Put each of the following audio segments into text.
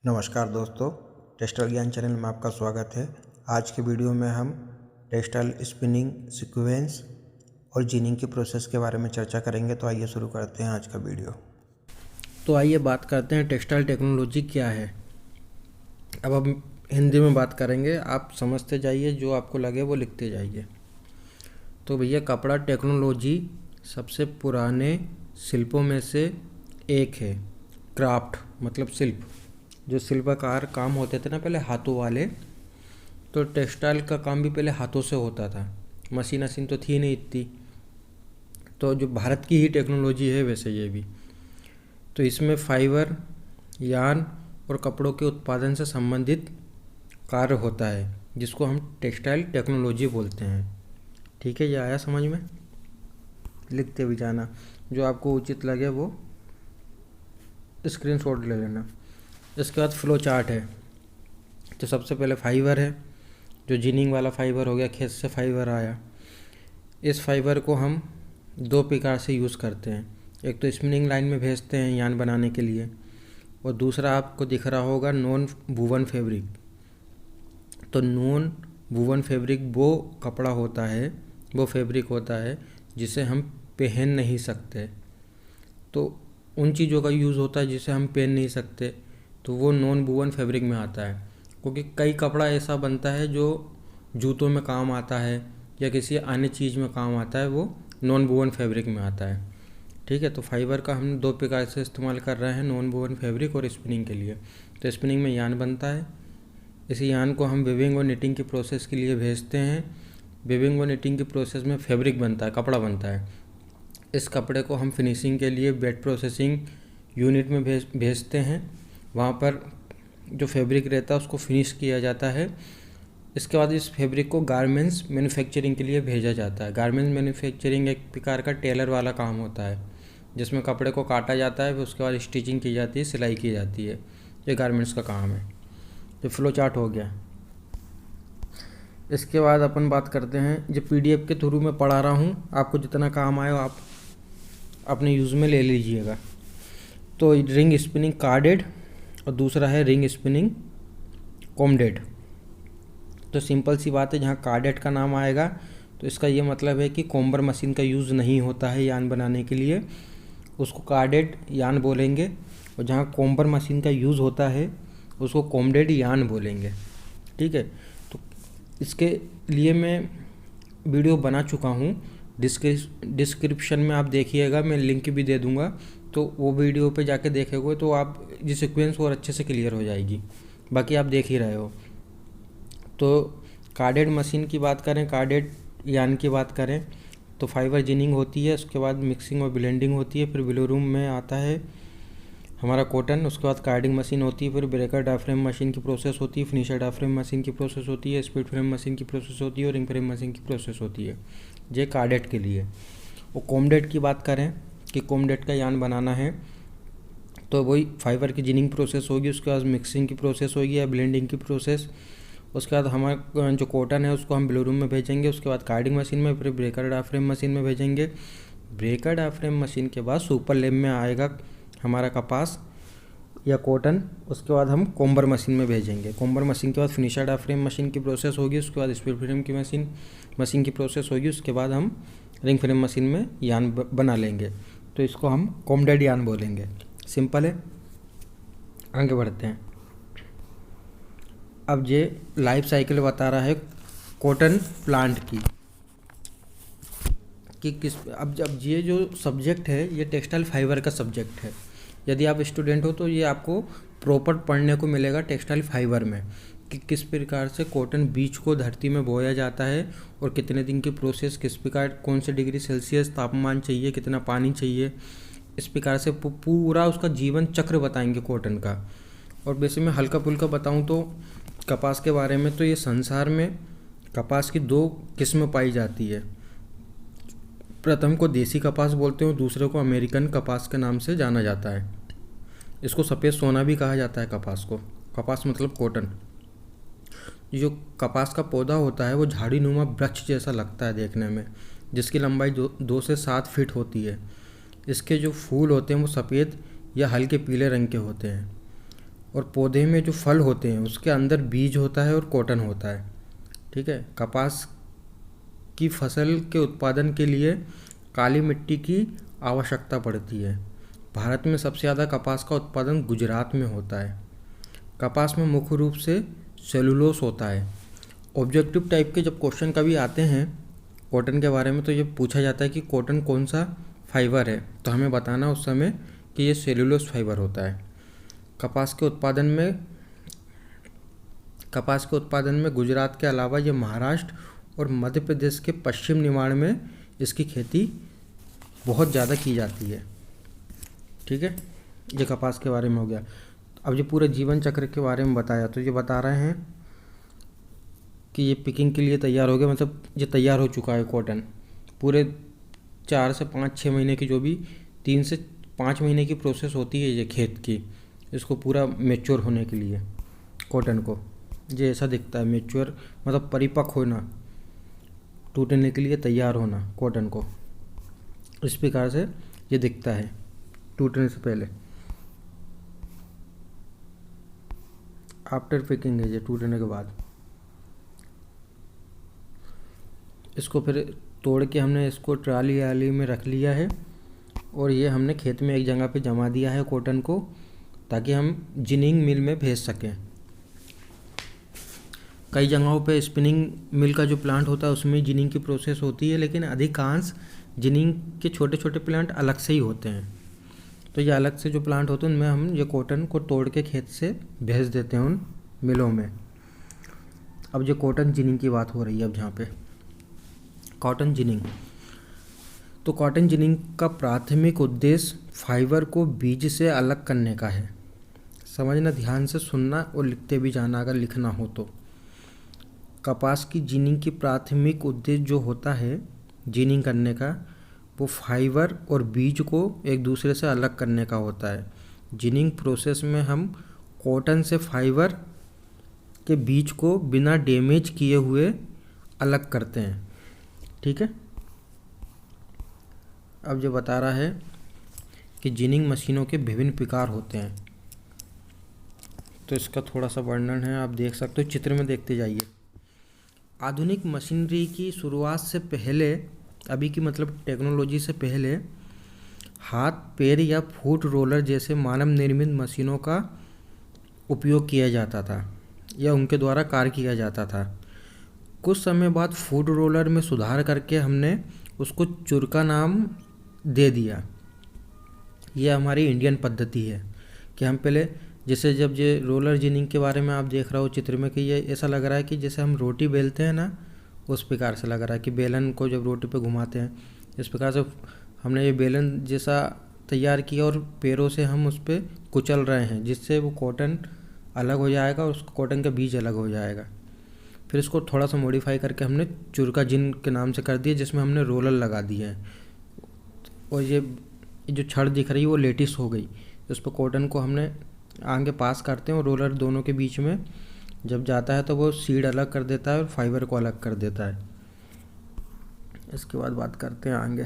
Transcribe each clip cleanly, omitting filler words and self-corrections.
नमस्कार दोस्तों, टेक्सटाइल ज्ञान चैनल में आपका स्वागत है। आज के वीडियो में हम टेक्सटाइल स्पिनिंग सीक्वेंस और जिनिंग की प्रोसेस के बारे में चर्चा करेंगे। तो आइए शुरू करते हैं आज का वीडियो। तो आइए बात करते हैं टेक्सटाइल टेक्नोलॉजी क्या है। अब हम हिंदी में बात करेंगे, आप समझते जाइए, जो आपको लगे वो लिखते जाइए। तो भैया, कपड़ा टेक्नोलॉजी सबसे पुराने शिल्पों में से एक है। क्राफ्ट मतलब शिल्प, जो शिल्पकार काम होते थे ना पहले हाथों वाले, तो टेक्सटाइल का काम भी पहले हाथों से होता था। मशीन तो थी नहीं इतनी, तो जो भारत की ही टेक्नोलॉजी है वैसे ये भी। तो इसमें फाइबर, यार्न और कपड़ों के उत्पादन से संबंधित कार्य होता है, जिसको हम टेक्सटाइल टेक्नोलॉजी बोलते हैं। ठीक है, ये आया समझ में? लिखते भी जाना, जो आपको उचित लगे वो स्क्रीनशॉट ले लेना। इसके बाद फ्लो चार्ट है। तो सबसे पहले फाइबर है, जो जिनिंग वाला फाइबर हो गया, खेत से फाइबर आया। इस फाइबर को हम दो प्रकार से यूज़ करते हैं। एक तो स्पिनिंग लाइन में भेजते हैं यान बनाने के लिए, और दूसरा आपको दिख रहा होगा नॉन वूवन फैब्रिक। तो नॉन वूवन फैब्रिक वो कपड़ा होता है, वो फैब्रिक होता है जिसे हम पहन नहीं सकते। तो उन चीज़ों का यूज़ होता है जिसे हम पहन नहीं सकते, तो वो नॉन वूवन फैब्रिक में आता है। क्योंकि कई कपड़ा ऐसा बनता है जो जूतों में काम आता है या किसी अन्य चीज़ में काम आता है, वो नॉन वूवन फैब्रिक में आता है। ठीक है, तो फाइबर का हम दो प्रकार से इस्तेमाल कर रहे हैं, नॉन वूवन फैब्रिक और स्पिनिंग के लिए। तो स्पिनिंग में यान बनता है, इसी यान को हम वीविंग और निटिंग की प्रोसेस के लिए भेजते हैं। वीविंग और निटिंग की प्रोसेस में फैब्रिक बनता है, कपड़ा बनता है। इस कपड़े को हम फिनिशिंग के लिए वेट प्रोसेसिंग यूनिट में भेजते हैं। वहाँ पर जो फैब्रिक रहता है उसको फिनिश किया जाता है। इसके बाद इस फैब्रिक को गारमेंट्स मैन्युफैक्चरिंग के लिए भेजा जाता है। गारमेंट्स मैन्युफैक्चरिंग एक प्रकार का टेलर वाला काम होता है, जिसमें कपड़े को काटा जाता है, फिर उसके बाद स्टिचिंग की जाती है, सिलाई की जाती है। ये गारमेंट्स का काम है। तो फ्लो चार्ट हो गया। इसके बाद अपन बात करते हैं, जो PDF के थ्रू मैं पढ़ा रहा हूँ, आपको जितना काम आए आप अपने यूज़ में ले लीजिएगा। तो रिंग स्पिनिंग कार्डेड और दूसरा है रिंग स्पिनिंग कॉम्डेड। तो सिंपल सी बात है, जहाँ कार्डेड का नाम आएगा तो इसका ये मतलब है कि कॉम्बर मशीन का यूज़ नहीं होता है यान बनाने के लिए, उसको कार्डेड यान बोलेंगे। और जहाँ कॉम्बर मशीन का यूज़ होता है उसको कॉम्डेड यान बोलेंगे। ठीक है, तो इसके लिए मैं वीडियो बना चुका हूँ, डिस्क्रिप्शन में आप देखिएगा, मैं लिंक भी दे दूँगा। तो वो वीडियो पे जाके देखेंगे तो आप ये सीक्वेंस और अच्छे से क्लियर हो जाएगी। बाकी आप देख ही रहे हो। तो कार्डेड मशीन की बात करें, कार्डेड यान की बात करें, तो फाइबर जिनिंग होती है, उसके बाद मिक्सिंग और ब्लेंडिंग होती है, फिर ब्लो रूम में आता है हमारा कॉटन, उसके बाद कार्डिंग मशीन होती है, फिर ब्रेकर डायफ्रेम मशीन की प्रोसेस होती है, फिनिशर डायफ्रेम मशीन की प्रोसेस होती है, स्पीड फ्रेम मशीन की प्रोसेस होती है और रिंग फ्रेम मशीन की प्रोसेस होती है। ये कार्डेड के लिए। और कॉम्डेड की बात करें कि कॉम्डेड का यान बनाना है, तो वही फाइबर की जिनिंग प्रोसेस होगी, उसके बाद मिक्सिंग की प्रोसेस होगी या ब्लेंडिंग की प्रोसेस। उसके बाद हमारा जो कॉटन है उसको हम ब्लो रूम में भेजेंगे, उसके बाद कार्डिंग मशीन में, फिर ब्रेकर डायफ्रेम मशीन में भेजेंगे। ब्रेकर डायफ्रेम मशीन के बाद सुपर लेम में आएगा हमारा कपास या कॉटन, उसके बाद हम कॉम्बर मशीन में भेजेंगे। कॉम्बर मशीन के बाद फिनिशर डायफ्रेम मशीन की प्रोसेस होगी, उसके बाद स्पीड फ्रेम की मशीन की प्रोसेस होगी, उसके बाद हम रिंग फ्रेम मशीन में यान बना लेंगे। तो इसको हम कॉम्डेड यान बोलेंगे। सिंपल है, आगे बढ़ते हैं। अब ये लाइफ साइकिल बता रहा है कॉटन प्लांट की, कि किस अब जब ये जो सब्जेक्ट है ये टेक्सटाइल फाइबर का सब्जेक्ट है। यदि आप स्टूडेंट हो तो ये आपको प्रॉपर पढ़ने को मिलेगा टेक्सटाइल फाइबर में, कि किस प्रकार से कॉटन बीज को धरती में बोया जाता है और कितने दिन की प्रोसेस, किस प्रकार, कौन से डिग्री सेल्सियस तापमान चाहिए, कितना पानी चाहिए, इस प्रकार से पूरा उसका जीवन चक्र बताएंगे कॉटन का। और वैसे मैं हल्का फुल्का बताऊं तो कपास के बारे में, तो ये संसार में कपास की दो किस्में पाई जाती है। प्रथम को देसी कपास बोलते हैं, दूसरे को अमेरिकन कपास के नाम से जाना जाता है। इसको सफ़ेद सोना भी कहा जाता है कपास को। कपास मतलब कॉटन। जो कपास का पौधा होता है वो झाड़ी नुमा वृक्ष जैसा लगता है देखने में, जिसकी लंबाई 2 से 7 फीट होती है। इसके जो फूल होते हैं वो सफ़ेद या हल्के पीले रंग के होते हैं। और पौधे में जो फल होते हैं उसके अंदर बीज होता है और कॉटन होता है। ठीक है। कपास की फसल के उत्पादन के लिए काली मिट्टी की आवश्यकता पड़ती है। भारत में सबसे ज़्यादा कपास का उत्पादन गुजरात में होता है। कपास में मुख्य रूप से सेलुलोस होता है। ऑब्जेक्टिव टाइप के जब क्वेश्चन कभी आते हैं कॉटन के बारे में तो ये पूछा जाता है कि कॉटन कौन सा फाइबर है, तो हमें बताना उस समय कि ये सेलुलोस फाइबर होता है। कपास के उत्पादन में गुजरात के अलावा ये महाराष्ट्र और मध्य प्रदेश के पश्चिम निमाड़ में इसकी खेती बहुत ज़्यादा की जाती है। ठीक है, ये कपास के बारे में हो गया। अब ये पूरे जीवन चक्र के बारे में बताया, तो ये बता रहे हैं कि ये पिकिंग के लिए तैयार हो गया, मतलब ये तैयार हो चुका है कॉटन। पूरे 4 से 5-6 महीने की, जो भी 3 से 5 महीने की प्रोसेस होती है ये खेत की, इसको पूरा मैच्योर होने के लिए कॉटन को ये ऐसा दिखता है। मैच्योर मतलब परिपक्व होना, टूटने के लिए तैयार होना कॉटन को, इस प्रकार से ये दिखता है टूटने से पहले। आफ्टर पिकिंग है ये, टूटने के बाद। इसको फिर तोड़ के हमने इसको ट्राली आली में रख लिया है और ये हमने खेत में एक जगह पे जमा दिया है कॉटन को, ताकि हम जिनिंग मिल में भेज सकें। कई जगहों पे स्पिनिंग मिल का जो प्लांट होता है उसमें जिनिंग की प्रोसेस होती है, लेकिन अधिकांश जिनिंग के छोटे छोटे प्लांट अलग से ही होते हैं। तो ये अलग से जो प्लांट होते हैं उनमें हम ये कॉटन को तोड़ के खेत से भेज देते हैं उन मिलों में। अब जो कॉटन जिनिंग की बात हो रही है, अब जहाँ पे कॉटन जिनिंग, तो कॉटन जिनिंग का प्राथमिक उद्देश्य फाइबर को बीज से अलग करने का है। समझना, ध्यान से सुनना और लिखते भी जाना अगर लिखना हो तो। कपास की जिनिंग की प्राथमिक उद्देश्य जो होता है जिनिंग करने का, वो फाइबर और बीज को एक दूसरे से अलग करने का होता है। जिनिंग प्रोसेस में हम कॉटन से फाइबर के बीज को बिना डैमेज किए हुए अलग करते हैं। ठीक है। अब जो बता रहा है कि जिनिंग मशीनों के विभिन्न प्रकार होते हैं, तो इसका थोड़ा सा वर्णन है, आप देख सकते हो, चित्र में देखते जाइए। आधुनिक मशीनरी की शुरुआत से पहले, अभी की मतलब टेक्नोलॉजी से पहले, हाथ, पैर या फुट रोलर जैसे मानव निर्मित मशीनों का उपयोग किया जाता था या उनके द्वारा कार्य किया जाता था। कुछ समय बाद फुट रोलर में सुधार करके हमने उसको चुरका नाम दे दिया। यह हमारी इंडियन पद्धति है कि हम पहले, जैसे जब ये रोलर जिनिंग के बारे में आप देख रहे हो चित्र में, कि ये ऐसा लग रहा है कि जैसे हम रोटी बेलते हैं ना, उस प्रकार से लग रहा है कि बेलन को जब रोटी पे घुमाते हैं, इस प्रकार से हमने ये बेलन जैसा तैयार किया और पैरों से हम उस पर कुचल रहे हैं, जिससे वो कॉटन अलग हो जाएगा और उस कॉटन का बीज अलग हो जाएगा। फिर इसको थोड़ा सा मॉडिफाई करके हमने चुरका जिन के नाम से कर दिया, जिसमें हमने रोलर लगा दिया है। और ये जो छड़ दिख रही है वो लेटिस हो गई, उस पर कॉटन को हमने आगे पास करते हैं और रोलर दोनों के बीच में जब जाता है तो वो सीड अलग कर देता है और फाइबर को अलग कर देता है। इसके बाद बात करते हैं आगे।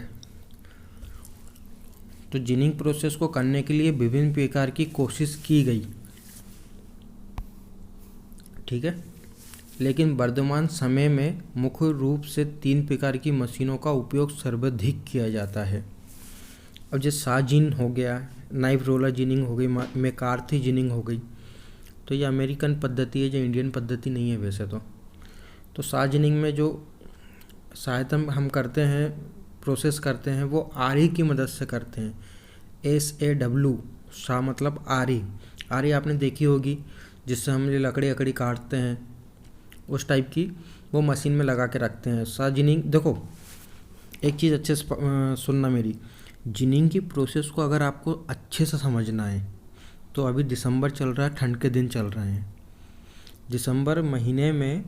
तो जिनिंग प्रोसेस को करने के लिए विभिन्न प्रकार की कोशिश की गई, ठीक है, लेकिन वर्तमान समय में मुख्य रूप से 3 प्रकार की मशीनों का उपयोग सर्वाधिक किया जाता है। अब जैसे साजिन हो गया, नाइफ रोलर जिनिंग हो गई, मैकार्थी जिनिंग हो गई, तो ये अमेरिकन पद्धति है, जो इंडियन पद्धति नहीं है वैसे तो साजिनिंग में जो सहायता हम करते हैं, प्रोसेस करते हैं, वो आरी की मदद से करते हैं। SAW, सा मतलब आरी। आरी आपने देखी होगी, जिससे हम ये लकड़ी अकड़ी काटते हैं, उस टाइप की वो मशीन में लगा के रखते हैं। साजिनिंग, देखो एक चीज़ अच्छे से सुनना मेरी, जिनिंग की प्रोसेस को अगर आपको अच्छे से समझना है तो अभी दिसंबर चल रहा है, ठंड के दिन चल रहे हैं। दिसंबर महीने में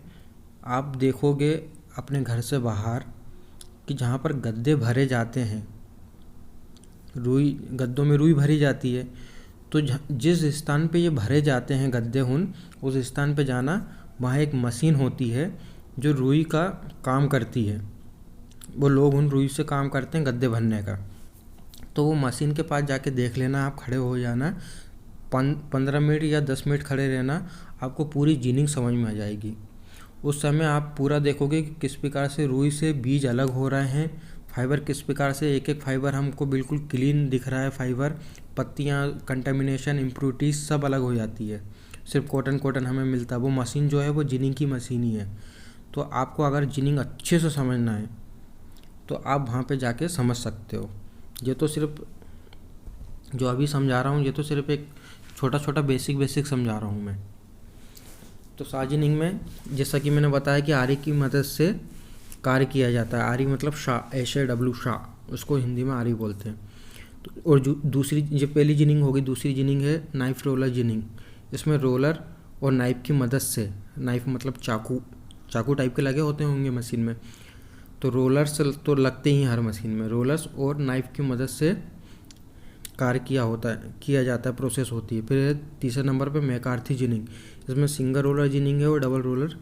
आप देखोगे अपने घर से बाहर कि जहाँ पर गद्दे भरे जाते हैं, रुई, गद्दों में रुई भरी जाती है, तो जिस स्थान पे ये भरे जाते हैं गद्दे उस स्थान पे जाना, वहाँ एक मशीन होती है जो रुई का काम करती है। वो लोग उन रुई से काम करते हैं गद्दे भरने का। तो वो मशीन के पास जाके देख लेना, आप खड़े हो जाना, 15 मिनट या 10 मिनट खड़े रहना, आपको पूरी जिनिंग समझ में आ जाएगी। उस समय आप पूरा देखोगे कि किस प्रकार से रुई से बीज अलग हो रहे हैं, फाइबर किस प्रकार से एक एक फाइबर हमको बिल्कुल क्लीन दिख रहा है, फाइबर पत्तियाँ कंटामिनेशन इम्प्योरिटीज सब अलग हो जाती है, सिर्फ कॉटन हमें मिलता है। वो मशीन जो है वो जिनिंग की मशीन ही है। तो आपको अगर जिनिंग अच्छे से समझना है तो आप वहाँ पे जाके समझ सकते हो। ये तो सिर्फ जो अभी समझा रहा हूँ ये तो सिर्फ एक छोटा बेसिक समझा रहा हूँ मैं। तो साजिनिंग में जैसा कि मैंने बताया कि आरी की मदद से कार्य किया जाता है। आरी मतलब शाह, SAW शाह, उसको हिंदी में आरी बोलते हैं। तो और दूसरी जो पहली जिनिंग होगी, दूसरी जिनिंग है नाइफ रोलर जिनिंग। इसमें रोलर और नाइफ की मदद से, नाइफ मतलब चाकू टाइप के लगे होते होंगे मशीन में, तो रोलर्स तो लगते ही हर मशीन में, रोलर्स और नाइफ की मदद से कार्य किया जाता है, प्रोसेस होती है। फिर तीसरे नंबर पे मैकार्थी जिनिंग। इसमें सिंगल रोलर जिनिंग है और डबल रोलर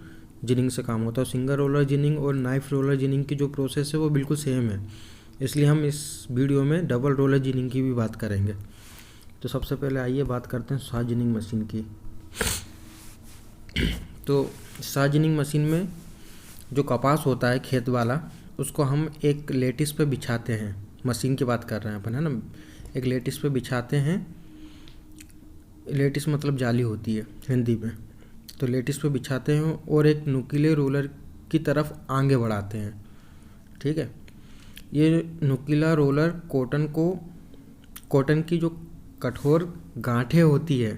जिनिंग से काम होता है। सिंगल रोलर जिनिंग और नाइफ रोलर जिनिंग की जो प्रोसेस है वो बिल्कुल सेम है, इसलिए हम इस वीडियो में डबल रोलर जिनिंग की भी बात करेंगे। तो सबसे पहले आइए बात करते हैं साज जिनिंग मशीन की। तो साज जिनिंग मशीन में जो कपास होता है खेत वाला, उसको हम एक लेटिस पे बिछाते हैं। मशीन की बात कर रहे हैं अपन, है ना। एक लेटिस पे बिछाते हैं, लेटिस मतलब जाली होती है हिंदी में। तो लेटिस पे बिछाते हैं और एक नुकीले रोलर की तरफ आगे बढ़ाते हैं, ठीक है। ये नुकीला रोलर कॉटन की जो कठोर गांठें होती है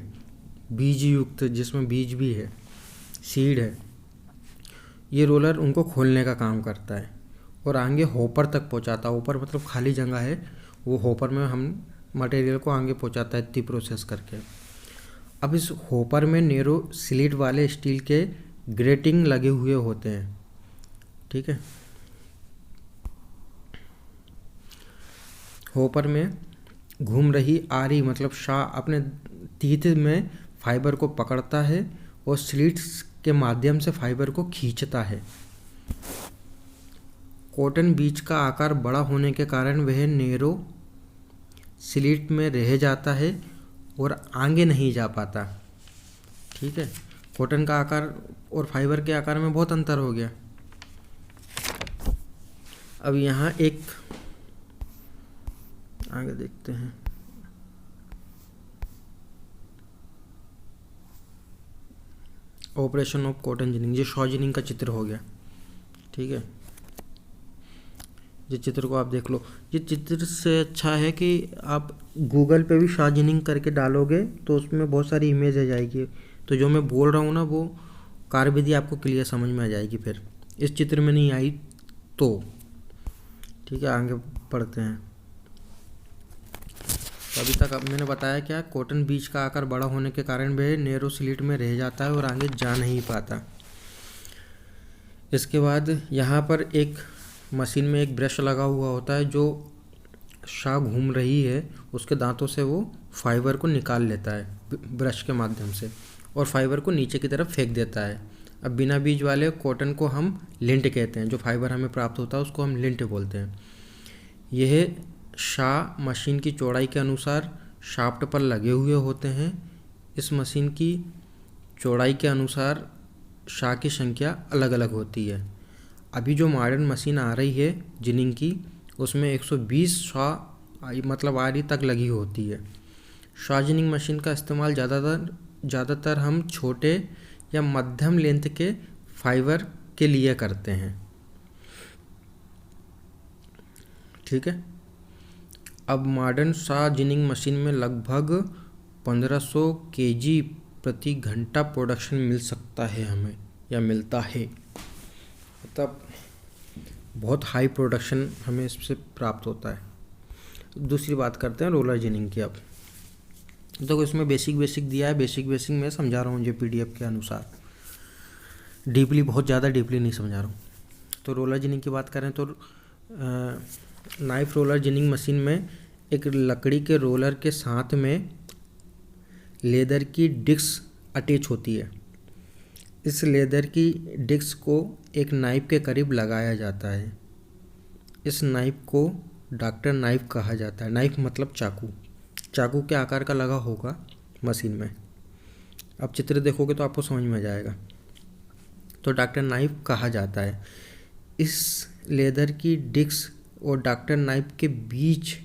बीज युक्त, जिसमें बीज भी है, सीड है, ये रोलर उनको खोलने का काम करता है और आगे होपर तक पहुंचाता है। होपर मतलब खाली जगह है, वो होपर में हम मटेरियल को आगे पहुंचाता है इतनी प्रोसेस करके। अब इस होपर में नैरो स्लिट वाले स्टील के ग्रेटिंग लगे हुए होते हैं, ठीक है। होपर में घूम रही आरी मतलब शाह अपने तीत में फाइबर को पकड़ता है और स्लिट्स के माध्यम से फाइबर को खींचता है। कॉटन बीज का आकार बड़ा होने के कारण वह नैरो स्लिट में रह जाता है और आगे नहीं जा पाता, ठीक है। कॉटन का आकार और फाइबर के आकार में बहुत अंतर हो गया। अब यहाँ एक आगे देखते हैं। ऑपरेशन ऑफ कॉटन जिनिंग, ये शॉ जिनिंग का चित्र हो गया, ठीक है। ये चित्र को आप देख लो। ये चित्र से अच्छा है कि आप गूगल पे भी शॉ जिनिंग करके डालोगे तो उसमें बहुत सारी इमेज आ जाएगी। तो जो मैं बोल रहा हूँ ना वो कार्यविधि आपको क्लियर समझ में आ जाएगी। फिर इस चित्र में नहीं आई तो ठीक है, आगे पढ़ते हैं। तो अभी तक अब मैंने बताया क्या, कॉटन बीज का आकार बड़ा होने के कारण वह नैरो स्लिट में रह जाता है और आगे जा नहीं पाता। इसके बाद यहाँ पर एक मशीन में एक ब्रश लगा हुआ होता है, जो शाह घूम रही है उसके दांतों से वो फाइबर को निकाल लेता है ब्रश के माध्यम से और फाइबर को नीचे की तरफ फेंक देता है। अब बिना बीज वाले कॉटन को हम लिंट कहते हैं, जो फाइबर हमें प्राप्त होता है उसको हम लिंट बोलते हैं। यह शाह मशीन की चौड़ाई के अनुसार शाफ्ट पर लगे हुए होते हैं। इस मशीन की चौड़ाई के अनुसार शाह की संख्या अलग अलग होती है। अभी जो मॉडर्न मशीन आ रही है जिनिंग की, उसमें 120 शाह मतलब आरी तक लगी होती है। शाह जिनिंग मशीन का इस्तेमाल ज़्यादातर हम छोटे या मध्यम लेंथ के फाइबर के लिए करते हैं, ठीक है। अब मॉडर्न शाह जिनिंग मशीन में लगभग 1500 kg प्रति घंटा प्रोडक्शन मिल सकता है हमें, या मिलता है, मतलब बहुत हाई प्रोडक्शन हमें इससे प्राप्त होता है। दूसरी बात करते हैं रोलर जिनिंग की। अब तो इसमें बेसिक दिया है, बेसिक मैं समझा रहा हूँ जो PDF के अनुसार, डीपली बहुत ज़्यादा डीपली नहीं समझा रहा हूँ। तो रोलर जिनिंग की बात करें तो नाइफ रोलर जिनिंग मशीन में एक लकड़ी के रोलर के साथ में लेदर की डिस्क अटैच होती है। इस लेदर की डिस्क को एक नाइफ के करीब लगाया जाता है। इस नाइफ को डॉक्टर नाइफ कहा जाता है। नाइफ मतलब चाकू के आकार का लगा होगा, मशीन में। अब चित्र देखोगे तो आपको समझ में आ जाएगा। तो डॉक्टर नाइफ कहा जाता है। इस लेदर की डिस्क और डॉक्टर नाइफ के बीच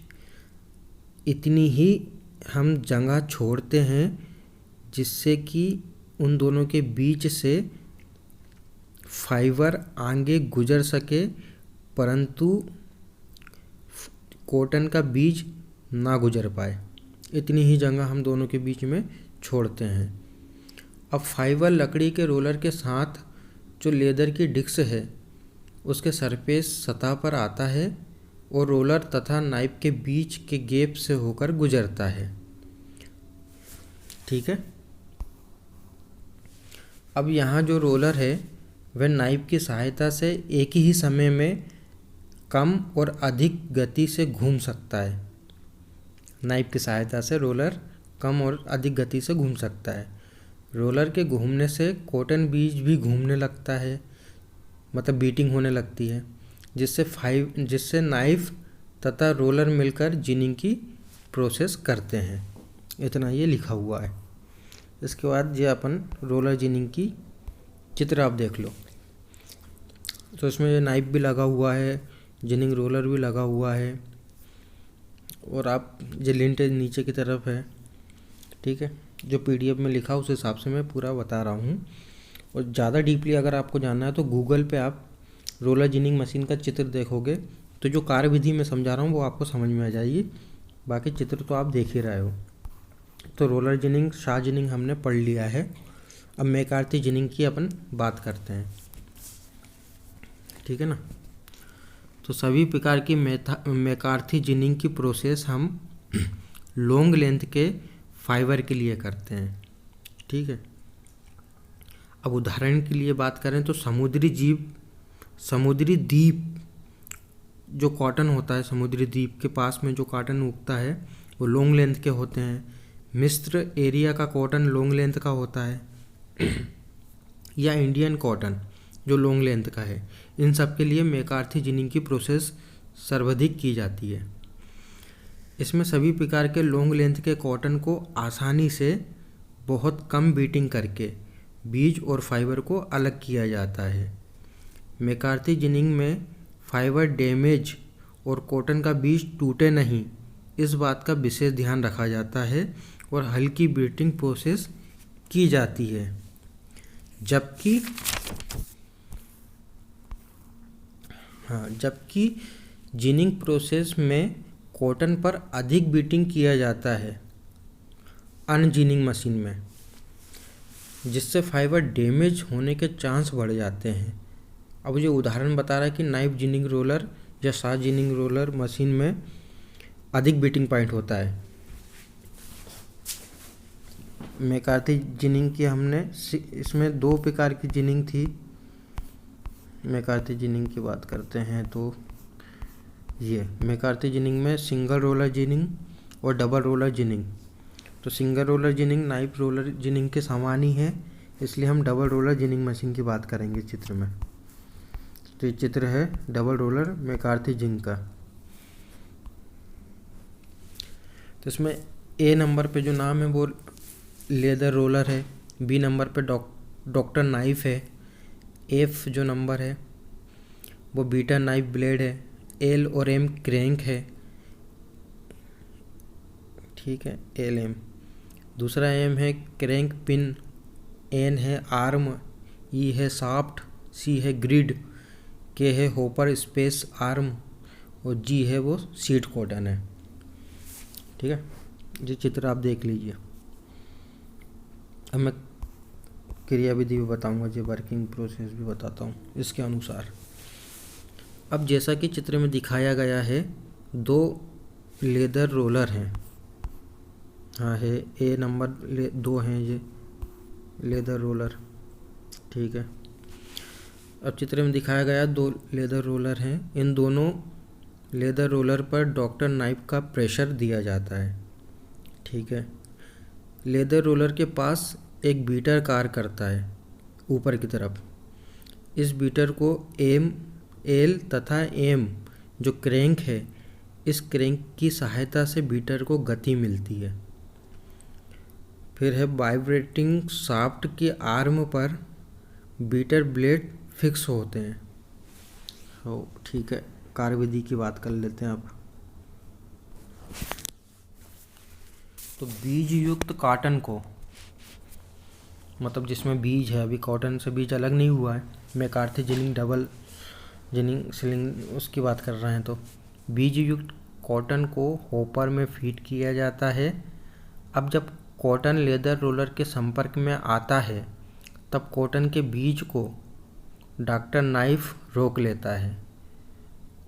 इतनी ही हम जगह छोड़ते हैं जिससे कि उन दोनों के बीच से फाइबर आगे गुजर सके, परंतु कॉटन का बीज ना गुजर पाए। इतनी ही जगह हम दोनों के बीच में छोड़ते हैं। अब फाइबर लकड़ी के रोलर के साथ जो लेदर की डिस्क है उसके सरफेस सतह पर आता है और रोलर तथा नाइफ के बीच के गैप से होकर गुजरता है। ठीक है। अब यहाँ जो रोलर है वह नाइफ की सहायता से एक ही समय में कम और अधिक गति से घूम सकता है। नाइफ की सहायता से रोलर कम और अधिक गति से घूम सकता है। रोलर के घूमने से कॉटन बीज भी घूमने लगता है, मतलब बीटिंग होने लगती है, जिससे नाइफ तथा रोलर मिलकर जिनिंग की प्रोसेस करते हैं। इतना ये लिखा हुआ है। इसके बाद ये अपन रोलर जिनिंग की चित्र आप देख लो। तो इसमें ये नाइफ भी लगा हुआ है, जिनिंग रोलर भी लगा हुआ है, और आप ये लिंट नीचे की तरफ है। ठीक है। जो PDF में लिखा उस हिसाब से मैं पूरा बता रहा हूँ। और ज़्यादा डीपली अगर आपको जानना है तो गूगल पे आप रोलर जिनिंग मशीन का चित्र देखोगे तो जो कार्यविधि मैं समझा रहा हूँ वो आपको समझ में आ जाएगी। बाकी चित्र तो आप देख ही रहे हो। तो रोलर जिनिंग, शॉ जिनिंग हमने पढ़ लिया है। अब मैकार्थी जिनिंग की अपन बात करते हैं। ठीक है ना। तो सभी प्रकार की मैकार्थी जिनिंग की प्रोसेस हम लॉन्ग लेंथ के फाइबर के लिए करते हैं। ठीक है। अब उदाहरण के लिए बात करें तो समुद्री द्वीप जो कॉटन होता है, समुद्री द्वीप के पास में जो कॉटन उगता है वो लॉन्ग लेंथ के होते हैं। मिस्र एरिया का कॉटन लॉन्ग लेंथ का होता है या इंडियन कॉटन जो लॉन्ग लेंथ का है। इन सब के लिए मैकार्थी जिनिंग की प्रोसेस सर्वाधिक की जाती है। इसमें सभी प्रकार के लॉन्ग लेंथ के कॉटन को आसानी से बहुत कम बीटिंग करके बीज और फाइबर को अलग किया जाता है। मैकार्थी जिनिंग में फाइबर डैमेज और कॉटन का बीज टूटे नहीं, इस बात का विशेष ध्यान रखा जाता है और हल्की बीटिंग प्रोसेस की जाती है। जबकि जिनिंग प्रोसेस में कॉटन पर अधिक बीटिंग किया जाता है अनजिनिंग मशीन में, जिससे फाइबर डैमेज होने के चांस बढ़ जाते हैं। अब ये उदाहरण बता रहा है कि नाइफ जिनिंग रोलर या शॉ जिनिंग रोलर मशीन में अधिक बीटिंग पॉइंट होता है। मैकार्थी जिनिंग की हमने इसमें 2 प्रकार की जिनिंग थी। मैकार्थी जिनिंग की बात करते हैं तो ये मैकार्थी जिनिंग में सिंगल रोलर जिनिंग और डबल रोलर जिनिंग। तो single roller ginning knife roller ginning के समान ही है, इसलिए हम डबल रोलर जिनिंग मशीन की बात करेंगे चित्र में। तो ये चित्र है डबल रोलर मैकार्थी जिनिंग का। तो इसमें A नंबर पे जो नाम है वो लेदर रोलर है, B नंबर पे डॉक्टर नाइफ है, F जो नंबर है वो बीटा नाइफ ब्लेड है, L और M क्रैंक है। ठीक है, LM। दूसरा M है क्रैंक पिन, N है आर्म, E है शाफ्ट, C है ग्रिड, K है होपर स्पेस आर्म और G है वो सीट कॉटन है। ठीक है, ये चित्र आप देख लीजिए। अब मैं क्रियाविधि भी बताऊंगा, जो वर्किंग प्रोसेस भी बताता हूँ इसके अनुसार। अब जैसा कि चित्र में दिखाया गया है 2 लेदर रोलर हैं। हाँ है A नंबर 2 हैं ये लेदर रोलर। ठीक है। अब चित्र में दिखाया गया 2 लेदर रोलर हैं। इन दोनों लेदर रोलर पर डॉक्टर नाइफ का प्रेशर दिया जाता है। ठीक है। लेदर रोलर के पास एक बीटर कार्य करता है ऊपर की तरफ। इस बीटर को M, L तथा M जो क्रैंक है, इस क्रैंक की सहायता से बीटर को गति मिलती है। फिर है वाइब्रेटिंग शाफ्ट के आर्म पर बीटर ब्लेड फिक्स होते हैं। तो ठीक है, कार्यविधि की बात कर लेते हैं अब। तो बीज युक्त कॉटन को, मतलब जिसमें बीज है, अभी कॉटन से बीज अलग नहीं हुआ है, McCarthy ginning double ginning ceiling उसकी बात कर रहे हैं। तो बीज युक्त कॉटन को हॉपर में फीड किया जाता है। अब जब कॉटन लेदर रोलर के संपर्क में आता है तब कॉटन के बीज को डॉक्टर नाइफ रोक लेता है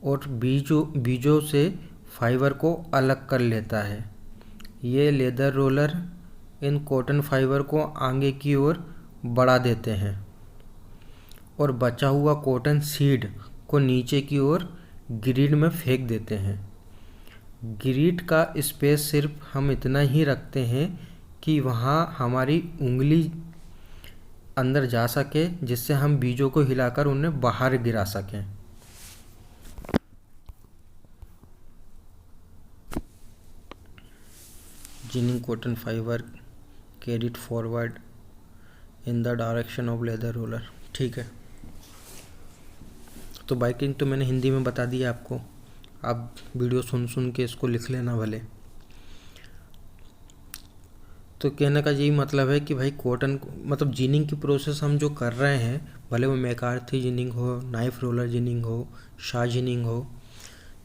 और बीजों से फाइबर को अलग कर लेता है। ये leather roller in cotton fibre को आगे की ओर बढ़ा देते हैं और बचा हुआ कॉटन सीड को नीचे की ओर ग्रिड में फेंक देते हैं। ग्रिड का स्पेस सिर्फ हम इतना ही रखते हैं कि वहाँ हमारी उंगली अंदर जा सके, जिससे हम बीजों को हिलाकर उन्हें बाहर गिरा सकें। Ginning cotton fibre carried forward in the direction of leather roller. ठीक है, तो बाइकिंग तो मैंने हिंदी में बता दिया आपको, आप वीडियो सुन के इसको लिख लेना भले। तो कहने का यही मतलब है कि भाई कॉटन मतलब जिनिंग की प्रोसेस हम जो कर रहे हैं, भले वो मैकार्थी जिनिंग हो, नाइफ रोलर जिनिंग हो, शा जिनिंग हो,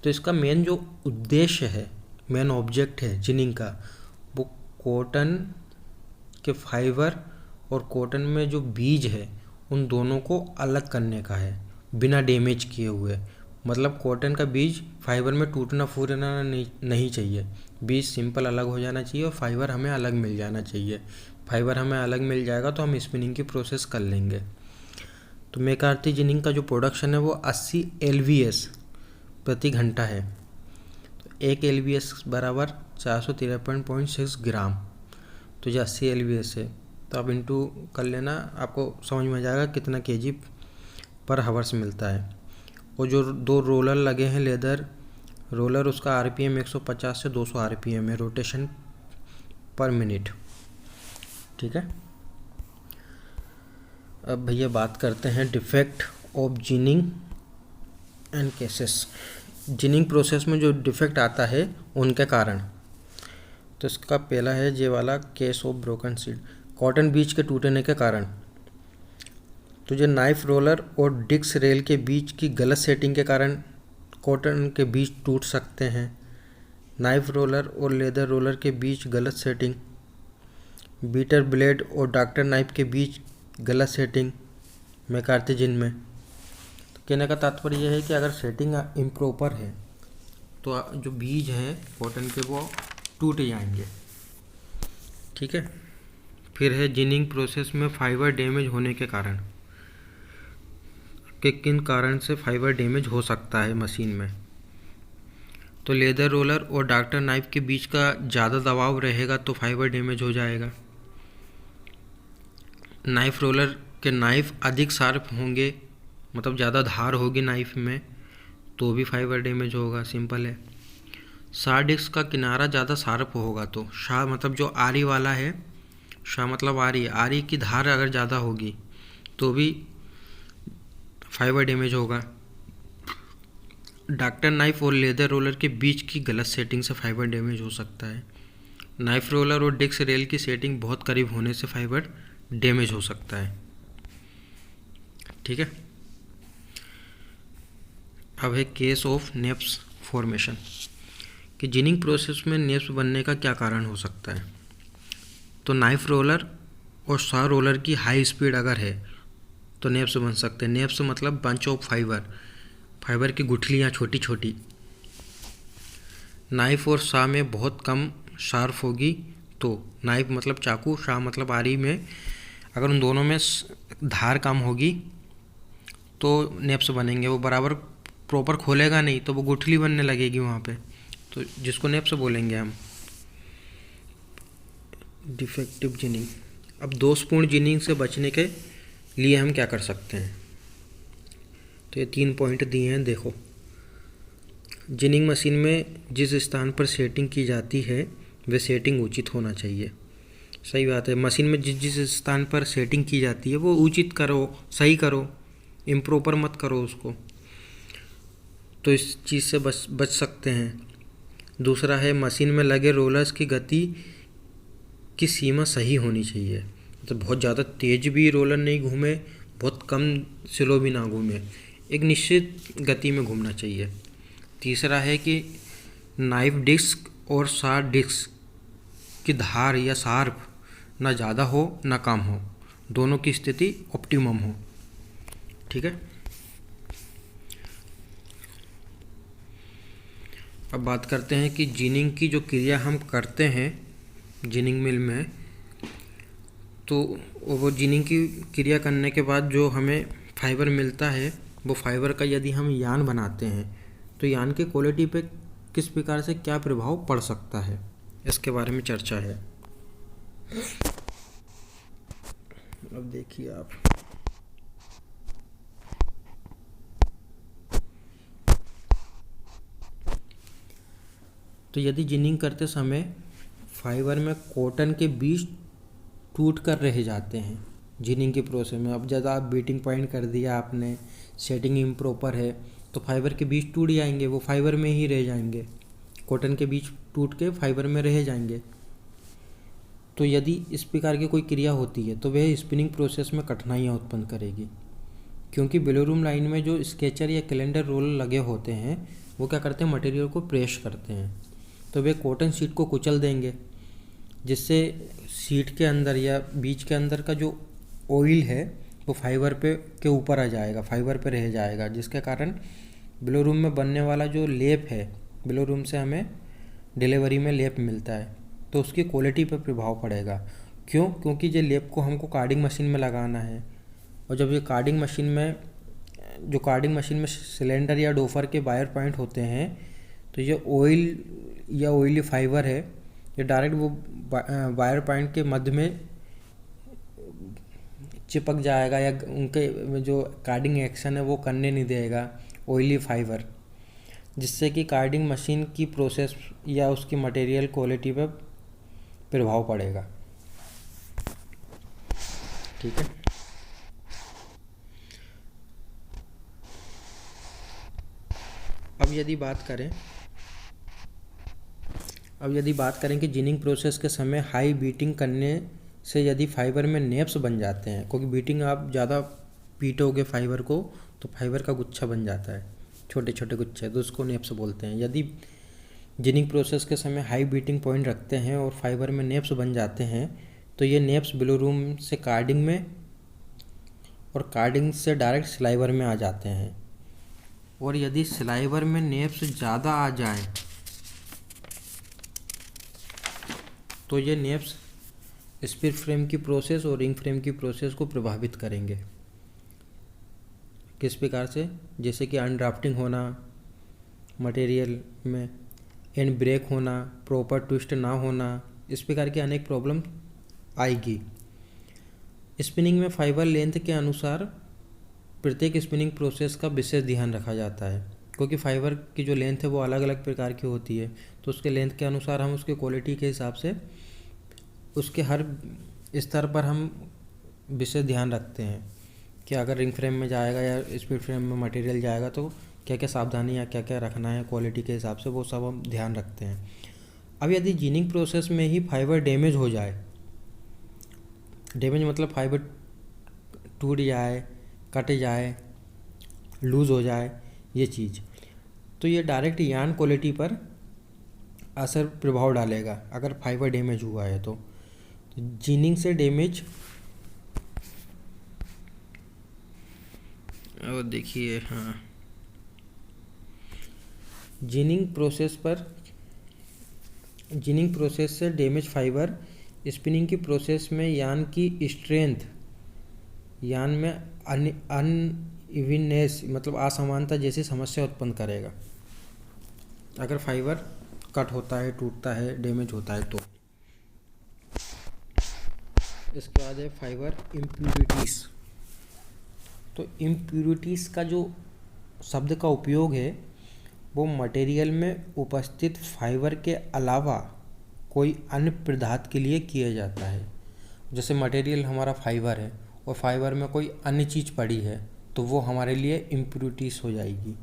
तो इसका मेन जो उद्देश्य है, मेन ऑब्जेक्ट है जिनिंग का, वो कॉटन के फाइबर और कॉटन में जो बीज है उन दोनों को अलग करने का है, बिना डैमेज किए हुए। मतलब कॉटन का बीज फाइबर में टूटना फूटना नहीं चाहिए, बीज सिंपल अलग हो जाना चाहिए और फाइबर हमें अलग मिल जाना चाहिए। फाइबर हमें अलग मिल जाएगा तो हम स्पिनिंग की प्रोसेस कर लेंगे। तो मैकार्थी जिनिंग का जो प्रोडक्शन है वो 80 LVS प्रति घंटा है। तो 1 LVS बराबर 453.6 ग्राम। तो ये 80 LVS है, तो आप इंटू कर लेना, आपको समझ में आ जाएगा कितना kg पर हावर्स मिलता है। और जो 2 रोलर लगे हैं लेदर रोलर, उसका RPM 150 से 200 RPM है, रोटेशन पर मिनट। ठीक है, अब भैया बात करते हैं defect of ginning and cases. Ginning process में जो डिफेक्ट आता है उनके कारण। तो इसका पहला है ये वाला, case of broken seed, cotton बीज के टूटने के कारण। तो जो नाइफ रोलर और डिस्क रेल के बीच की गलत सेटिंग के कारण कॉटन के बीज टूट सकते हैं। नाइफ रोलर और लेदर रोलर के बीच गलत सेटिंग, बीटर ब्लेड और डॉक्टर नाइफ के बीच गलत सेटिंग मैकार्थी जिन में। तो कहने का तात्पर्य यह है कि अगर सेटिंग इम्प्रॉपर है तो जो बीज हैं कॉटन के वो टूट जाएंगे। ठीक है, फिर है जिनिंग प्रोसेस में फाइबर डैमेज होने के कारण, कि किन कारण से फाइबर डैमेज हो सकता है मशीन में। तो लेदर रोलर और डॉक्टर नाइफ के बीच का ज़्यादा दबाव रहेगा तो फाइबर डैमेज हो जाएगा। नाइफ रोलर के नाइफ अधिक शार्प होंगे, मतलब ज़्यादा धार होगी नाइफ में, तो भी फाइबर डैमेज होगा, सिंपल है। शा डिस्क का किनारा ज़्यादा शार्प होगा, तो शा मतलब जो आरी वाला है, शा मतलब आरी की धार अगर ज़्यादा होगी तो भी फाइबर डैमेज होगा। डॉक्टर नाइफ और लेदर रोलर के बीच की गलत सेटिंग से फाइबर डैमेज हो सकता है। नाइफ रोलर और डिस्क रेल की सेटिंग बहुत करीब होने से फाइबर डैमेज हो सकता है। ठीक है, अब है केस ऑफ नेप्स फॉर्मेशन, कि जिनिंग प्रोसेस में नेप्स बनने का क्या कारण हो सकता है। तो नाइफ रोलर और शा रोलर की हाई स्पीड अगर है तो नेप्स बन सकते हैं। नेप्स मतलब बंच ऑफ फाइबर की गुठलियाँ छोटी छोटी। नाइफ और शा में बहुत कम शार्प होगी, तो नाइफ मतलब चाकू, शा मतलब आरी में अगर उन दोनों में धार कम होगी तो नेप्स बनेंगे। वो बराबर प्रॉपर खोलेगा नहीं तो वो गुठली बनने लगेगी वहाँ पे, तो जिसको नेप्स बोलेंगे हम। डिफेक्टिव जिनिंग, अब दोषपूर्ण जिनिंग से बचने के लिए हम क्या कर सकते हैं। तो ये 3 पॉइंट दिए हैं, देखो। जिनिंग मशीन में जिस स्थान पर सेटिंग की जाती है वह सेटिंग उचित होना चाहिए। सही बात है। मशीन में जिस जिस स्थान पर सेटिंग की जाती है वो उचित करो, सही करो, इम्प्रॉपर मत करो उसको, तो इस चीज़ से बच सकते हैं। दूसरा है मशीन में लगे रोलर्स की गति की सीमा सही होनी चाहिए, तो बहुत ज़्यादा तेज भी रोलर नहीं घूमे, बहुत कम स्लो भी ना घूमे, एक निश्चित गति में घूमना चाहिए। तीसरा है कि नाइफ डिस्क और शार्प डिस्क की धार या शार्प ना ज़्यादा हो ना कम हो, दोनों की स्थिति ऑप्टिमम हो। ठीक है। अब बात करते हैं कि जिनिंग की जो क्रिया हम करते हैं जिनिंग मिल में, तो वो जिनिंग की क्रिया करने के बाद जो हमें फाइबर मिलता है, वो फाइबर का यदि हम यान बनाते हैं तो यान की क्वालिटी पे किस प्रकार से क्या प्रभाव पड़ सकता है, इसके बारे में चर्चा है। अब देखिए आप, तो यदि जिनिंग करते समय फाइबर में कॉटन के बीज टूट कर रह जाते हैं जिनिंग के प्रोसेस में, अब ज़्यादा आप बीटिंग पॉइंट कर दिया आपने, सेटिंग इम्प्रॉपर है, तो फाइबर के बीज टूट जाएंगे, वो फाइबर में ही रह जाएंगे, कॉटन के बीज टूट के फाइबर में रह जाएंगे। तो यदि इस प्रकार की कोई क्रिया होती है तो वह स्पिनिंग प्रोसेस में कठिनाइयाँ उत्पन्न करेगी, क्योंकि बिलोरूम लाइन में जो स्केचर या कैलेंडर रोल लगे होते हैं वो क्या करते हैं, मटेरियल को प्रेस करते हैं, तो वे कॉटन शीट को कुचल देंगे, जिससे शीट के अंदर या बीज के अंदर का जो ऑयल है वो फाइबर पे के ऊपर आ जाएगा, फाइबर पे रह जाएगा, जिसके कारण बिलोरूम में बनने वाला जो लेप है, बिलोरूम से हमें डिलीवरी में लेप मिलता है, तो उसकी क्वालिटी पर प्रभाव पड़ेगा। क्यों? क्योंकि ये लेप को हमको कार्डिंग मशीन में लगाना है, और जब ये कार्डिंग मशीन में सिलेंडर या डोफर के वायर पॉइंट होते हैं, तो ये ऑयल या ऑयली फाइबर है, ये डायरेक्ट वो वायर पॉइंट के मध्य में चिपक जाएगा, या उनके जो कार्डिंग एक्शन है वो करने नहीं देगा ऑयली फाइबर, जिससे कि कार्डिंग मशीन की प्रोसेस या उसकी मटेरियल क्वालिटी पर प्रभाव पड़ेगा। ठीक है। अब यदि बात करें कि जिनिंग प्रोसेस के समय हाई बीटिंग करने से यदि फाइबर में नेप्स बन जाते हैं, क्योंकि बीटिंग आप ज़्यादा पीटोगे फाइबर को तो फाइबर का गुच्छा बन जाता है, छोटे छोटे गुच्छे, तो उसको नेप्स बोलते हैं। यदि जिनिंग प्रोसेस के समय हाई बीटिंग पॉइंट रखते हैं और फाइबर में नेप्स बन जाते हैं, तो ये नेप्स बिलोरूम से कार्डिंग में और कार्डिंग से डायरेक्ट स्लाइवर में आ जाते हैं, और यदि स्लाइवर में नेप्स ज़्यादा आ जाएं तो ये नेप्स स्पिर फ्रेम की प्रोसेस और रिंग फ्रेम की प्रोसेस को प्रभावित करेंगे। किस प्रकार से? जैसे कि अनड्राफ्टिंग होना मटेरियल में, एंड ब्रेक होना, प्रॉपर ट्विस्ट ना होना, इस प्रकार की अनेक प्रॉब्लम आएगी। स्पिनिंग में फाइबर लेंथ के अनुसार प्रत्येक स्पिनिंग प्रोसेस का विशेष ध्यान रखा जाता है, क्योंकि फाइबर की जो लेंथ है वो अलग अलग प्रकार की होती है, तो उसके लेंथ के अनुसार हम उसके क्वालिटी के हिसाब से उसके हर स्तर पर हम विशेष ध्यान रखते हैं कि अगर रिंग फ्रेम में जाएगा या स्पीड फ्रेम में मटेरियल जाएगा तो क्या क्या सावधानी या क्या क्या रखना है क्वालिटी के हिसाब से, वो सब हम ध्यान रखते हैं। अब यदि जिनिंग प्रोसेस में ही फाइबर डैमेज हो जाए, डैमेज मतलब फाइबर टूट जाए, कट जाए, लूज़ हो जाए, ये चीज़, तो ये डायरेक्ट यार्न क्वालिटी पर असर प्रभाव डालेगा अगर फाइबर डैमेज हुआ है तो जिनिंग से डैमेज। और देखिए, हाँ, जिनिंग प्रोसेस से डैमेज फाइबर स्पिनिंग की प्रोसेस में यार्न की स्ट्रेंथ, यार्न में अनइवननेस मतलब असमानता जैसी समस्या उत्पन्न करेगा अगर फाइबर कट होता है, टूटता है, डैमेज होता है तो। इसके बाद है फाइबर इम्प्यूरिटीज़। तो इम्प्यूरिटीज़ का जो शब्द का उपयोग है वो मटेरियल में उपस्थित फाइबर के अलावा कोई अन्य पदार्थ के लिए किया जाता है। जैसे मटेरियल हमारा फाइबर है और फाइबर में कोई अन्य चीज़ पड़ी है तो वो हमारे लिए इम्प्यूरिटीज़ हो जाएगी।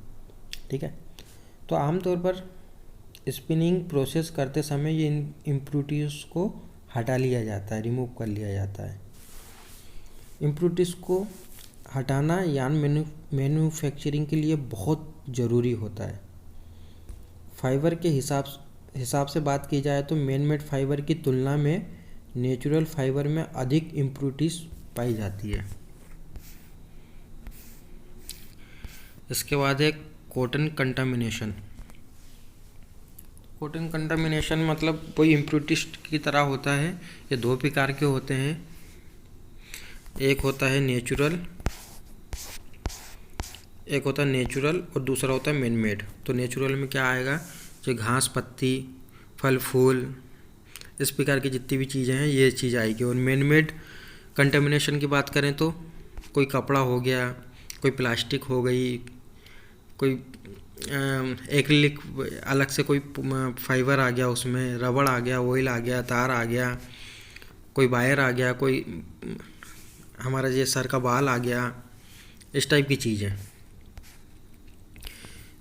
ठीक है, तो आमतौर पर स्पिनिंग प्रोसेस करते समय ये इम्प्यूरिटीज़ को हटा लिया जाता है, रिमूव कर लिया जाता है। इम्प्यूरिटीज़ को हटाना यार्न मैन्युफैक्चरिंग के लिए बहुत ज़रूरी होता है। फाइबर के हिसाब से बात की जाए तो मैन मेड फाइबर की तुलना में नेचुरल फाइबर में अधिक इम्प्यूरिटीज़ पाई जाती है। इसके बाद है कॉटन कंटामिनेशन। कॉटन कंटामिनेशन मतलब कोई इम्प्यूरिटीज की तरह होता है। ये दो प्रकार के होते हैं, एक होता है नेचुरल और दूसरा होता है मैन मेड। तो नेचुरल में क्या आएगा, जो घास पत्ती फल फूल इस प्रकार की जितनी भी चीज़ें हैं ये चीज़ आएगी। और मैन मेड कंटामिनेशन की बात करें तो कोई कपड़ा हो गया, कोई प्लास्टिक हो गई, कोई एक्रिलिक अलग से कोई फाइबर आ गया, उसमें रबड़ आ गया, ऑयल आ गया, तार आ गया, कोई वायर आ गया, कोई हमारा ये सर का बाल आ गया, इस टाइप की चीज़ें।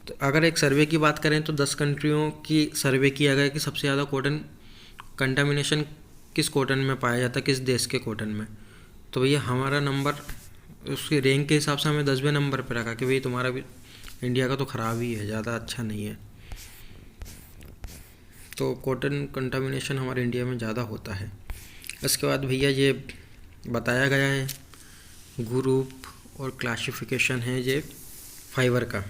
तो अगर एक सर्वे की बात करें तो 10 कंट्रियों की सर्वे किया गया कि सबसे ज़्यादा कॉटन कंटामिनेशन किस कॉटन में पाया जाता है, किस देश के कॉटन में। तो भैया हमारा नंबर उसके रैंक के हिसाब से हमें 10वें नंबर पर रखा कि भाई तुम्हारा भी इंडिया का तो ख़राब ही है, ज़्यादा अच्छा नहीं है। तो कॉटन कंटामिनेशन हमारे इंडिया में ज़्यादा होता है। इसके बाद भैया ये बताया गया है ग्रुप और क्लासिफिकेशन है ये फाइबर का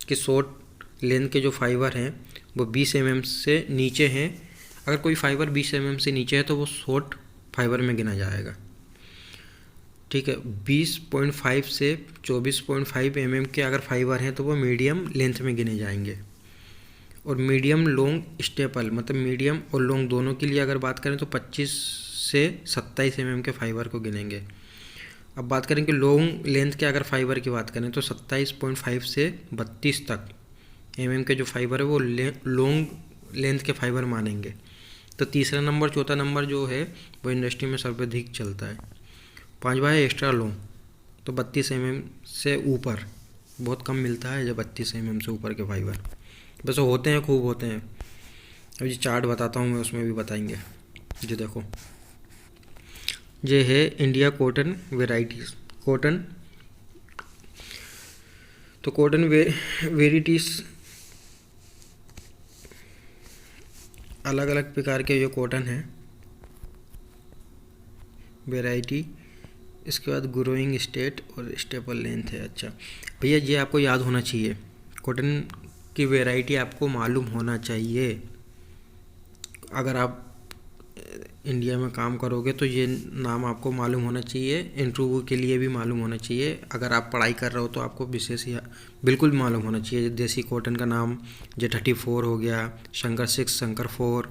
कि शॉर्ट लेंथ के जो फाइबर हैं वो 20 mm से नीचे हैं। अगर कोई फाइबर 20 mm से नीचे है तो वो शॉर्ट फाइबर में गिना जाएगा। ठीक है, 20.5 से 24.5 mm के अगर फाइबर हैं तो वो मीडियम लेंथ में गिने जाएंगे। और मीडियम लॉन्ग स्टेपल मतलब मीडियम और लॉन्ग दोनों के लिए अगर बात करें तो 25 से 27 mm के फाइबर को गिनेंगे। अब बात करें कि लॉन्ग लेंथ के अगर फाइबर की बात करें तो 27.5 से 32 तक mm के जो फाइबर है वो लॉन्ग लेंथ के फाइबर मानेंगे। तो तीसरा नंबर चौथा नंबर जो है वो इंडस्ट्री में सर्वाधिक चलता है। पांचवा है एक्स्ट्रा लॉन्ग, तो 32 mm से ऊपर बहुत कम मिलता है जब 32 mm से ऊपर के फाइबर। वैसे होते हैं, खूब होते हैं। अब ये चार्ट बताता हूँ मैं, उसमें भी बताएंगे। जो देखो ये है इंडिया कॉटन वेराइटीज़ कॉटन। तो कॉटन वेराइटीज़ अलग अलग प्रकार के जो कॉटन है वेराइटी। इसके बाद growing state or staple length है। अच्छा भैया ये आपको याद होना चाहिए, कॉटन की वैरायटी आपको मालूम होना चाहिए। अगर आप इंडिया में काम करोगे तो ये नाम आपको मालूम होना चाहिए, इंटरव्यू के लिए भी मालूम होना चाहिए। अगर आप पढ़ाई कर रहे हो तो आपको विशेष बिल्कुल मालूम होना चाहिए। देसी कॉटन का नाम J34 हो गया, शंकर 6, शंकर 4,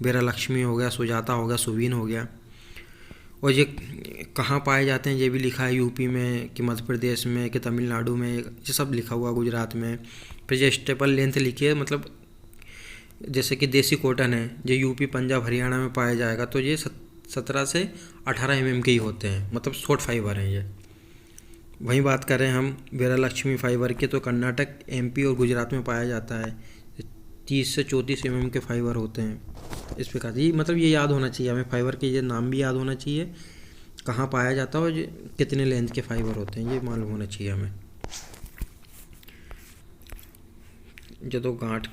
वीरा लक्ष्मी हो गया, सुजाता हो गया, सुवीन हो गया। और ये कहाँ पाए जाते हैं ये भी लिखा है, यूपी में कि मध्य प्रदेश में कि तमिलनाडु में, ये सब लिखा हुआ, गुजरात में। फिर ये स्टेपल लेंथ लिखी है, मतलब जैसे कि देसी कॉटन है जो यूपी पंजाब हरियाणा में पाया जाएगा तो ये 17 से 18 mm के ही होते हैं, मतलब शॉर्ट फाइबर हैं ये। वहीं बात करें हम वीरा लक्ष्मी फाइबर के तो कर्नाटक, MP और गुजरात में पाया जाता है। 30 से 34 mm के फाइबर होते हैं। इस प्रकार ये मतलब ये याद होना चाहिए हमें, फाइबर के ये नाम भी याद होना चाहिए, कहाँ पाया जाता है और कितने लेंथ के फाइबर होते हैं ये मालूम होना चाहिए हमें। जो तो गांठ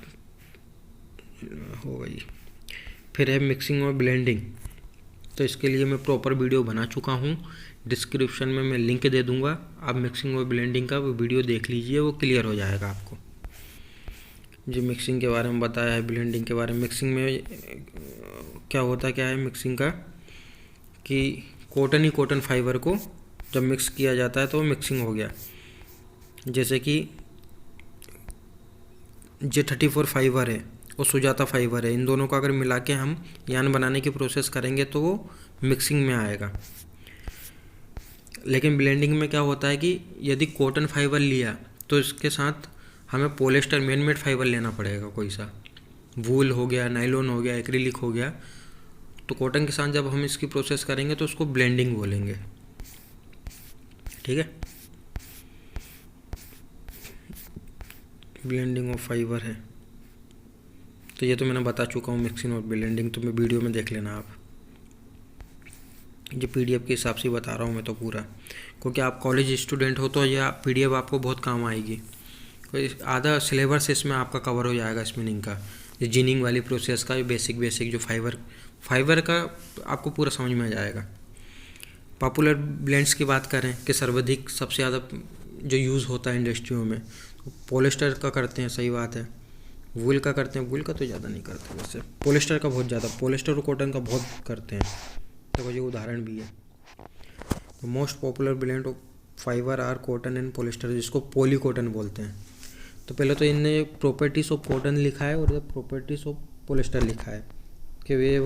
हो गई। फिर है मिक्सिंग और ब्लेंडिंग, तो इसके लिए मैं प्रॉपर वीडियो बना चुका हूँ, डिस्क्रिप्शन में मैं लिंक दे दूँगा। आप मिक्सिंग और ब्लेंडिंग का वो वीडियो देख लीजिए, वो क्लियर हो जाएगा आपको। जो मिक्सिंग के बारे में बताया है, ब्लेंडिंग के बारे में। मिक्सिंग में क्या होता क्या है मिक्सिंग का, कि कॉटन ही कॉटन फाइबर को जब मिक्स किया जाता है तो वो मिक्सिंग हो गया। जैसे कि J34 फाइबर है और सुजाता फाइबर है, इन दोनों को अगर मिला के हम यार्न बनाने की प्रोसेस करेंगे तो वो मिक्सिंग में आएगा। लेकिन ब्लेंडिंग में क्या होता है कि यदि कॉटन फाइबर लिया तो इसके साथ हमें पॉलिएस्टर मैन मेड फाइबर लेना पड़ेगा, कोई सा वूल हो गया, नायलॉन हो गया, एक्रिलिक हो गया, तो कॉटन के साथ जब हम इसकी प्रोसेस करेंगे तो उसको ब्लेंडिंग बोलेंगे, ठीक है। ब्लेंडिंग ऑफ फाइबर है, तो ये तो मैंने बता चुका हूँ, मिक्सिंग और ब्लेंडिंग तो मैं वीडियो में देख लेना आप। जो पीडीएफ के हिसाब से बता रहा हूँ मैं तो पूरा, क्योंकि आप कॉलेज स्टूडेंट हो तो यह पीडीएफ आपको बहुत काम आएगी। कोई आधा सिलेबस इसमें आपका कवर हो जाएगा स्पिनिंग का, ये जिनिंग वाली प्रोसेस का, बेसिक जो फाइबर का आपको पूरा समझ में आ जाएगा। पॉपुलर ब्लेंड्स की बात करें कि सर्वाधिक सबसे ज़्यादा जो यूज़ होता है इंडस्ट्रियों में, तो पॉलिस्टर का करते हैं, सही बात है। वूल का करते हैं, वूल का तो ज़्यादा नहीं करते वैसे, पॉलिस्टर का बहुत ज़्यादा, पॉलिस्टर और कॉटन का बहुत करते हैं। तो ये उदाहरण भी है। तो most popular blend of fibre are cotton and polyester, जिसको पॉली कॉटन बोलते हैं। तो पहले तो इनने प्रॉपर्टीज़ ऑफ कॉटन लिखा है और प्रॉपर्टीज़ ऑफ पॉलिस्टर लिखा है कि वे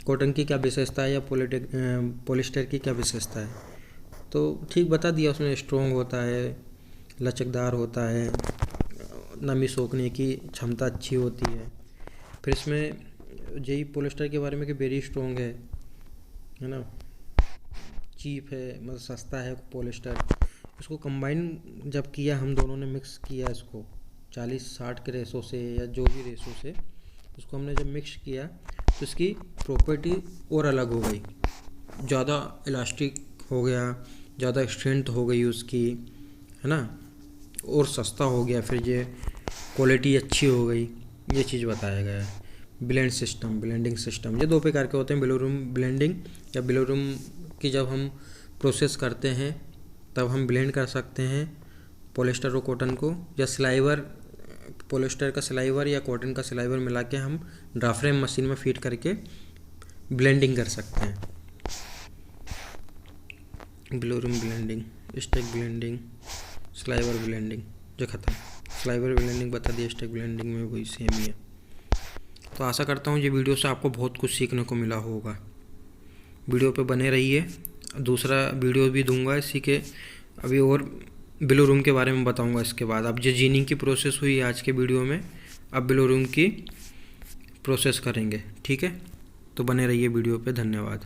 कॉटन की क्या विशेषता है या पॉलिस्टर की क्या विशेषता है। तो ठीक बता दिया उसमें, स्ट्रॉन्ग होता है, लचकदार होता है, नमी सोखने की क्षमता अच्छी होती है। फिर इसमें यही पॉलिस्टर के बारे में कि वेरी स्ट्रॉन्ग है ना, चीप है, मतलब सस्ता है पॉलिस्टर। इसको कंबाइन जब किया, हम दोनों ने मिक्स किया इसको 40-60 के रेशो से या जो भी रेशो से, उसको हमने जब मिक्स किया तो इसकी प्रॉपर्टी और अलग हो गई, ज़्यादा इलास्टिक हो गया, ज़्यादा स्ट्रेंथ हो गई उसकी, है ना, और सस्ता हो गया, फिर ये क्वालिटी अच्छी हो गई, ये चीज़ बताया गया है। ब्लेंडिंग सिस्टम ये दो प्रकार के होते हैं, बिलोरूम ब्लेंडिंग या बिलोरूम की जब हम प्रोसेस करते हैं तब हम ब्लेंड कर सकते हैं पॉलिस्टर और कॉटन को, या स्लाइवर, पॉलिस्टर का स्लाइवर या कॉटन का स्लाइवर मिला के हम ड्राफ्रेम मशीन में फीड करके ब्लेंडिंग कर सकते हैं। Blow room blending, stack blending, sliver blending, जो खत्म। स्लाइवर ब्लेंडिंग बता दिया, स्टैक ब्लेंडिंग में वही सेम ही है। तो आशा करता हूँ ये वीडियो से आपको बहुत कुछ सीखने को मिला होगा। वीडियो पे बने रहिए, दूसरा वीडियो भी दूंगा इसी के, अभी और बिलोरूम के बारे में बताऊंगा इसके बाद। अब जो जीनिंग की प्रोसेस हुई आज के वीडियो में, अब बिलोरूम की प्रोसेस करेंगे, ठीक है। तो बने रहिए वीडियो पे, धन्यवाद।